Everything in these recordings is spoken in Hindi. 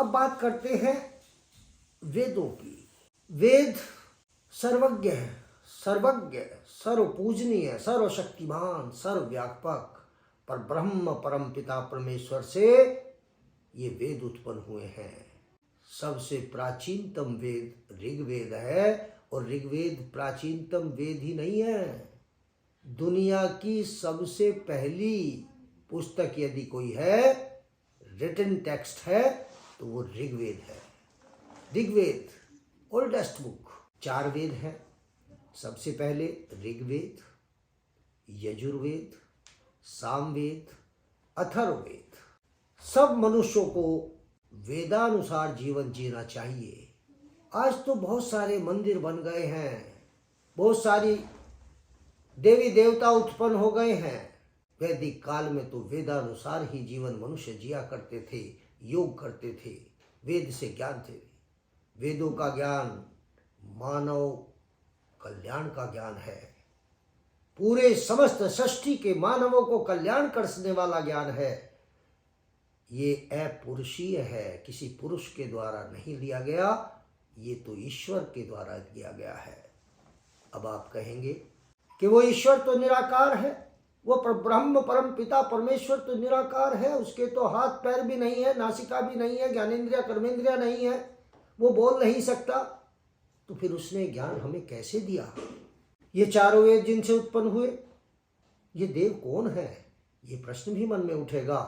अब बात करते हैं वेदों की। वेद सर्वज्ञ है, सर्वज्ञ, सर्वपूजनीय, सर्वशक्तिमान, सर्वव्यापक पर ब्रह्म परम पिता परमेश्वर से ये वेद उत्पन्न हुए हैं। सबसे प्राचीनतम वेद ऋग्वेद है और ऋग्वेद प्राचीनतम वेद ही नहीं है। दुनिया की सबसे पहली पुस्तक यदि कोई है, रिटन टेक्स्ट है, तो वो ऋग्वेद है। Rigveda oldest book. 4 वेद हैं। सबसे पहले ऋग्वेद, यजुर्वेद, सामवेद, अथर्ववेद। सब मनुष्यों को वेदानुसार जीवन जीना चाहिए। आज तो बहुत सारे मंदिर बन गए हैं, बहुत सारी देवी देवता उत्पन्न हो गए हैं। वैदिक काल में तो वेदानुसार ही जीवन मनुष्य जिया करते थे, योग करते थे, वेद से ज्ञान थे। वेदों का ज्ञान मानव कल्याण का ज्ञान है। पूरे समस्त सृष्टि के मानवों को कल्याण करने वाला ज्ञान है। ये अपुरुषीय है, किसी पुरुष के द्वारा नहीं लिया गया, ये तो ईश्वर के द्वारा दिया गया है। अब आप कहेंगे कि वो ईश्वर तो निराकार है, वो ब्रह्म परम पिता परमेश्वर तो निराकार है, उसके तो हाथ पैर भी नहीं है, नासिका भी नहीं है, ज्ञानेंद्रिया कर्मेंद्रिया नहीं है, वो बोल नहीं सकता, तो फिर उसने ज्ञान हमें कैसे दिया? ये चारों वेद जिनसे उत्पन्न हुए, ये देव कौन है? ये प्रश्न भी मन में उठेगा।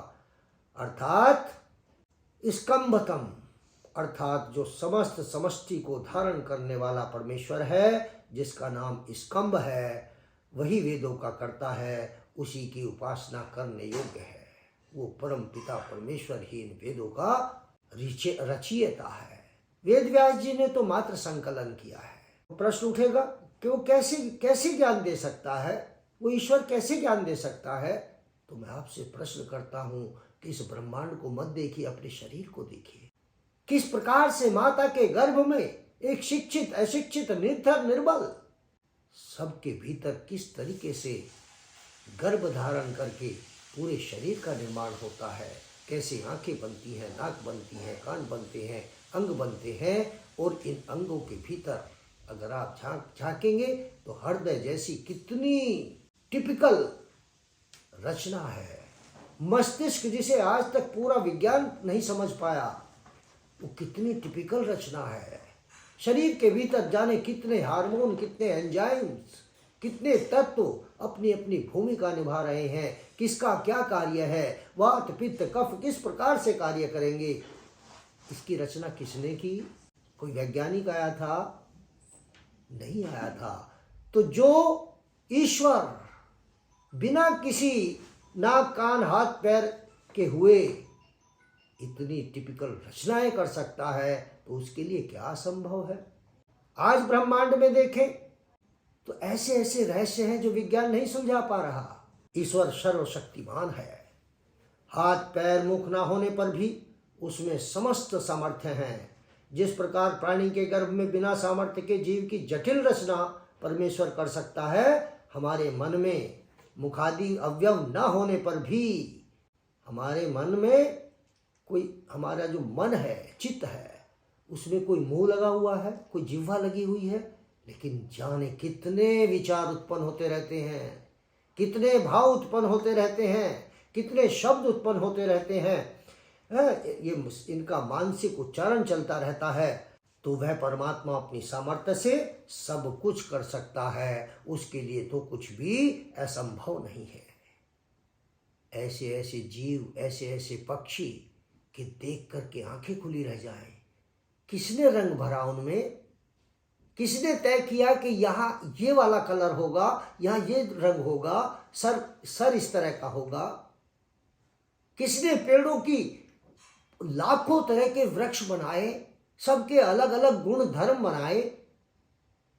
अर्थात स्कंभतम, अर्थात जो समस्त समष्टि को धारण करने वाला परमेश्वर है, जिसका नाम स्कंभ है, वही वेदों का कर्ता है, उसी की उपासना करने योग्य है। वो परम पिता परमेश्वर ही इन वेदों का रचयिता है। वेद व्यास जी ने तो मात्र संकलन किया है। प्रश्न उठेगा कि वो कैसे ज्ञान दे सकता है, वो ईश्वर कैसे ज्ञान दे सकता है? तो मैं आपसे प्रश्न करता हूँ कि इस ब्रह्मांड को मत देखिए, अपने शरीर को देखिए। किस प्रकार से माता के गर्भ में एक शिक्षित, अशिक्षित, निर्धर, निर्बल, सबके भीतर किस तरीके से गर्भ धारण करके पूरे शरीर का निर्माण होता है। कैसे आंखें बनती हैं, नाक बनती हैं, कान बनते हैं, अंग बनते हैं, और इन अंगों के भीतर अगर आप झांकेंगे तो हृदय जैसी कितनी टिपिकल रचना है। मस्तिष्क जिसे आज तक पूरा विज्ञान नहीं समझ पाया, वो कितनी टिपिकल रचना है। शरीर के भीतर जाने कितने हार्मोन, कितने एंजाइम्स, कितने तत्व अपनी अपनी भूमिका निभा रहे हैं, किसका क्या कार्य है, वात पित्त कफ किस प्रकार से कार्य करेंगे, इसकी रचना किसने की? कोई वैज्ञानिक आया था? नहीं आया था। तो जो ईश्वर बिना किसी नाक कान हाथ पैर के हुए इतनी टिपिकल रचनाएं कर सकता है, तो उसके लिए क्या असंभव है? आज ब्रह्मांड में देखें तो ऐसे ऐसे रहस्य हैं जो विज्ञान नहीं सुलझा पा रहा। ईश्वर सर्वशक्तिमान है। हाथ पैर मुख ना होने पर भी उसमें समस्त सामर्थ्य हैं। जिस प्रकार प्राणी के गर्भ में बिना सामर्थ्य के जीव की जटिल रचना परमेश्वर कर सकता है, हमारे मन में मुखादि अवयव न होने पर भी हमारे मन में कोई, हमारा जो मन है, चित्त है, उसमें कोई मुंह लगा हुआ है, कोई जिह्वा लगी हुई है, लेकिन जाने कितने विचार उत्पन्न होते रहते हैं, कितने भाव उत्पन्न होते रहते हैं, कितने शब्द उत्पन्न होते रहते हैं। ये इनका मानसिक उच्चारण चलता रहता है। तो वह परमात्मा अपनी सामर्थ्य से सब कुछ कर सकता है, उसके लिए तो कुछ भी असंभव नहीं है। ऐसे ऐसे जीव, ऐसे ऐसे पक्षी कि देख करके आंखें खुली रह जाएं। किसने रंग भरा उनमें? किसने तय किया कि यहाँ ये वाला कलर होगा, यहाँ ये रंग होगा, सर इस तरह का होगा? किसने पेड़ों की लाखों तरह के वृक्ष बनाए, सबके अलग अलग गुण धर्म बनाए?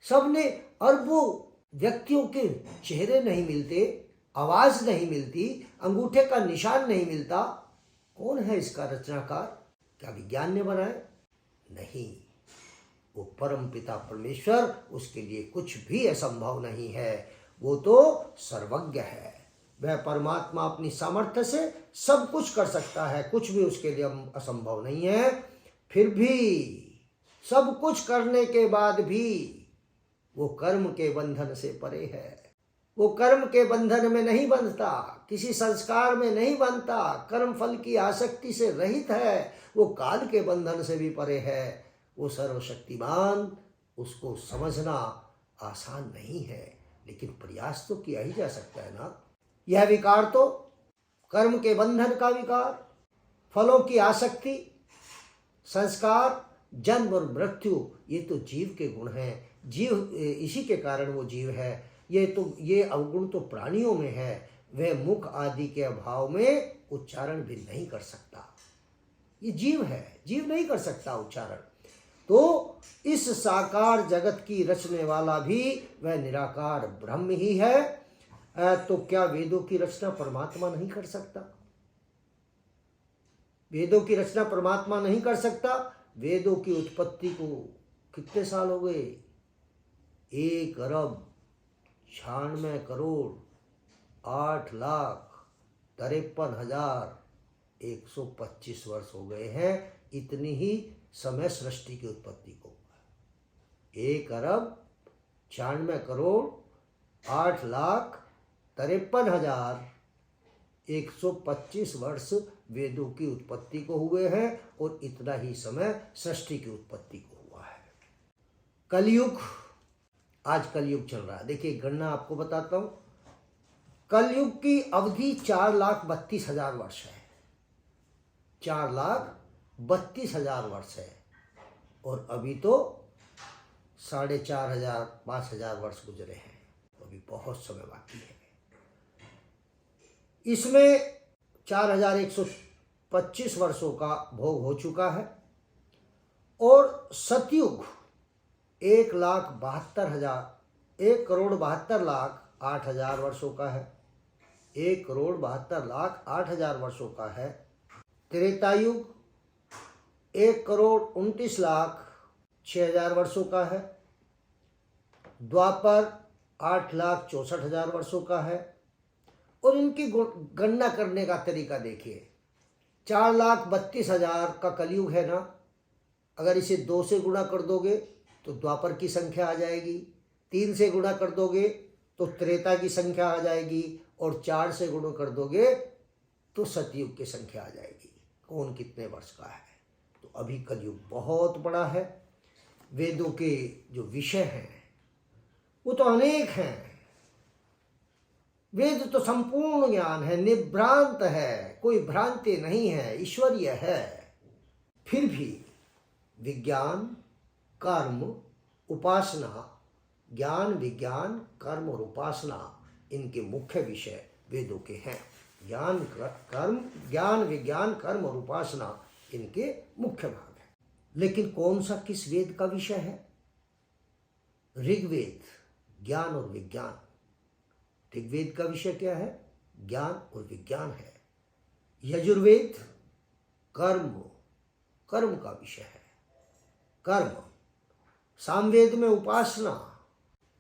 सबने अरबों व्यक्तियों के चेहरे नहीं मिलते, आवाज नहीं मिलती, अंगूठे का निशान नहीं मिलता। कौन है इसका रचनाकार? क्या विज्ञान ने बनाया? नहीं, वो परम पिता परमेश्वर, उसके लिए कुछ भी असंभव नहीं है। वो तो सर्वज्ञ है। वह परमात्मा अपनी सामर्थ्य से सब कुछ कर सकता है, कुछ भी उसके लिए असंभव नहीं है। फिर भी सब कुछ करने के बाद भी वो कर्म के बंधन से परे है। वो कर्म के बंधन में नहीं बंधता, किसी संस्कार में नहीं बंधता, कर्म फल की आसक्ति से रहित है, वो काल के बंधन से भी परे है, वो सर्वशक्तिमान। उसको समझना आसान नहीं है, लेकिन प्रयास तो किया ही जा सकता है ना। यह विकार तो कर्म के बंधन का विकार, फलों की आसक्ति, संस्कार, जन्म और मृत्यु, ये तो जीव के गुण हैं। जीव, इसी के कारण वो जीव है। ये अवगुण तो प्राणियों में है। वह मुख आदि के अभाव में उच्चारण भी नहीं कर सकता। ये जीव है, जीव नहीं कर सकता उच्चारण। तो इस साकार जगत की रचने वाला भी वह निराकार ब्रह्म ही है। तो क्या वेदों की रचना परमात्मा नहीं कर सकता? वेदों की रचना परमात्मा नहीं कर सकता। वेदों की उत्पत्ति को कितने साल हो गए? 1 अरब 96 करोड़ 8,53,125 वर्ष हो गए हैं। इतनी ही समय सृष्टि की उत्पत्ति को। 1 अरब 96 करोड़ 8,53,125 वर्ष वेदों की उत्पत्ति को हुए हैं, और इतना ही समय सृष्टि की उत्पत्ति को हुआ है। कलयुग, आज कलयुग चल रहा है। देखिए गणना आपको बताता हूं। कलयुग की अवधि 4,32,000 वर्ष है। 4,32,000 वर्ष है, और अभी तो 4,500 5,000 वर्ष गुजरे हैं। अभी बहुत समय बाकी है। इसमें 4,125 वर्षों का भोग हो चुका है, और सतयुग 1,72,000 वर्षों का है। 1,72,08,000 वर्षों का है। त्रेतायुग 1,29,06,000 वर्षों का है। द्वापर 8,64,000 वर्षों का है। और इनकी गणना करने का तरीका देखिए। 4,32,000 का कलयुग है ना, अगर इसे 2 से गुणा कर दोगे तो द्वापर की संख्या आ जाएगी, 3 से गुणा कर दोगे तो त्रेता की संख्या आ जाएगी, और 4 से गुणा कर दोगे तो सतयुग की संख्या आ जाएगी। कौन कितने वर्ष का है? तो अभी कलयुग बहुत बड़ा है। वेदों के जो विषय हैं वो तो अनेक हैं। वेद तो संपूर्ण ज्ञान है, निभ्रांत है, कोई भ्रांति नहीं है, ईश्वरीय है। फिर भी विज्ञान, कर्म, उपासना, ज्ञान, विज्ञान, कर्म और उपासना, इनके मुख्य विषय वेदों के हैं। ज्ञान, विज्ञान, कर्म और उपासना इनके मुख्य भाग हैं। लेकिन कौन सा किस वेद का विषय है? ऋग्वेद ज्ञान और विज्ञान। ऋग्वेद का विषय क्या है? ज्ञान और विज्ञान है। यजुर्वेद कर्म का विषय है, कर्म। सामवेद में उपासना,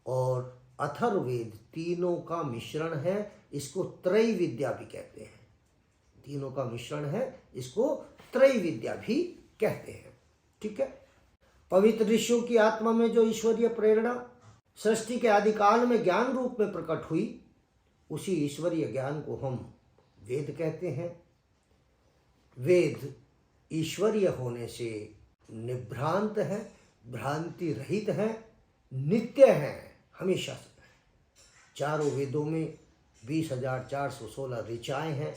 और अथर्ववेद तीनों का मिश्रण है। इसको त्रय विद्या भी कहते हैं। तीनों का मिश्रण है, इसको त्रय विद्या भी कहते हैं। ठीक है। पवित्र ऋषियों की आत्मा में जो ईश्वरीय प्रेरणा सृष्टि के आदिकाल में ज्ञान रूप में प्रकट हुई, उसी ईश्वरीय ज्ञान को हम वेद कहते हैं। वेद ईश्वरीय होने से निभ्रांत है, भ्रांति रहित है, नित्य है, हमेशा से। चारों वेदों में 20,416 ऋचाएँ हैं।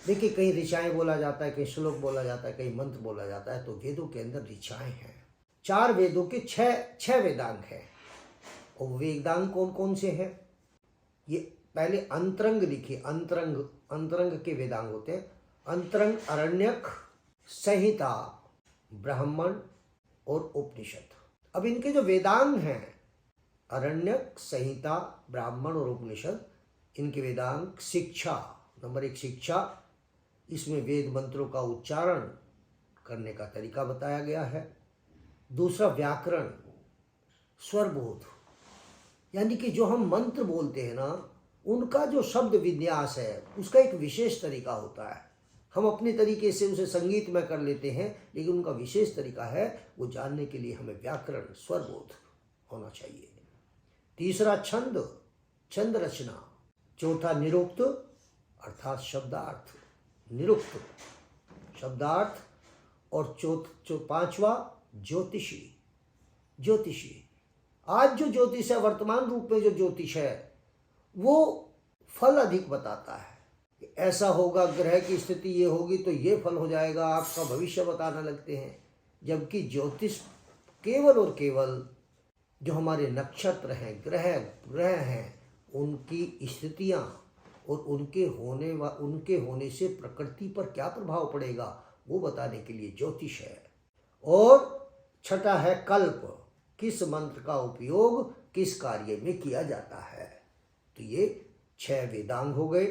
देखिए कहीं ऋचाएँ बोला जाता है, कहीं श्लोक बोला जाता है, कहीं मंत्र बोला जाता है। तो वेदों के अंदर ऋचाएँ हैं। 4 वेदों के 6 वेदांग हैं। और वेदांग कौन कौन से हैं? ये पहले अंतरंग लिखिए। अंतरंग के वेदांग होते हैं। अंतरंग अरण्यक, संहिता, ब्राह्मण और उपनिषद। अब इनके जो वेदांग हैं, अरण्यक, संहिता, ब्राह्मण और उपनिषद, इनके वेदांग शिक्षा, नंबर 1 शिक्षा। इसमें वेद मंत्रों का उच्चारण करने का तरीका बताया गया है। दूसरा व्याकरण, स्वरबोध, यानी कि जो हम मंत्र बोलते हैं ना, उनका जो शब्द विन्यास है उसका एक विशेष तरीका होता है। हम अपने तरीके से उसे संगीत में कर लेते हैं, लेकिन उनका विशेष तरीका है, वो जानने के लिए हमें व्याकरण, स्वरबोध होना चाहिए। तीसरा छंद, छंद रचना। चौथा निरुक्त अर्थात शब्दार्थ, निरुक्त शब्दार्थ। और पांचवा ज्योतिषी, ज्योतिषी। आज जो ज्योतिष है, वर्तमान रूप में जो ज्योतिष है, वो फल अधिक बताता है। ऐसा होगा, ग्रह की स्थिति ये होगी तो ये फल हो जाएगा, आपका भविष्य बताने लगते हैं। जबकि ज्योतिष केवल और केवल जो हमारे नक्षत्र हैं, ग्रह हैं, उनकी स्थितियां और उनके होने से प्रकृति पर क्या प्रभाव पड़ेगा, वो बताने के लिए ज्योतिष है। और छठा है कल्प, किस मंत्र का उपयोग किस कार्य में किया जाता है। तो ये 6 वेदांग हो गए।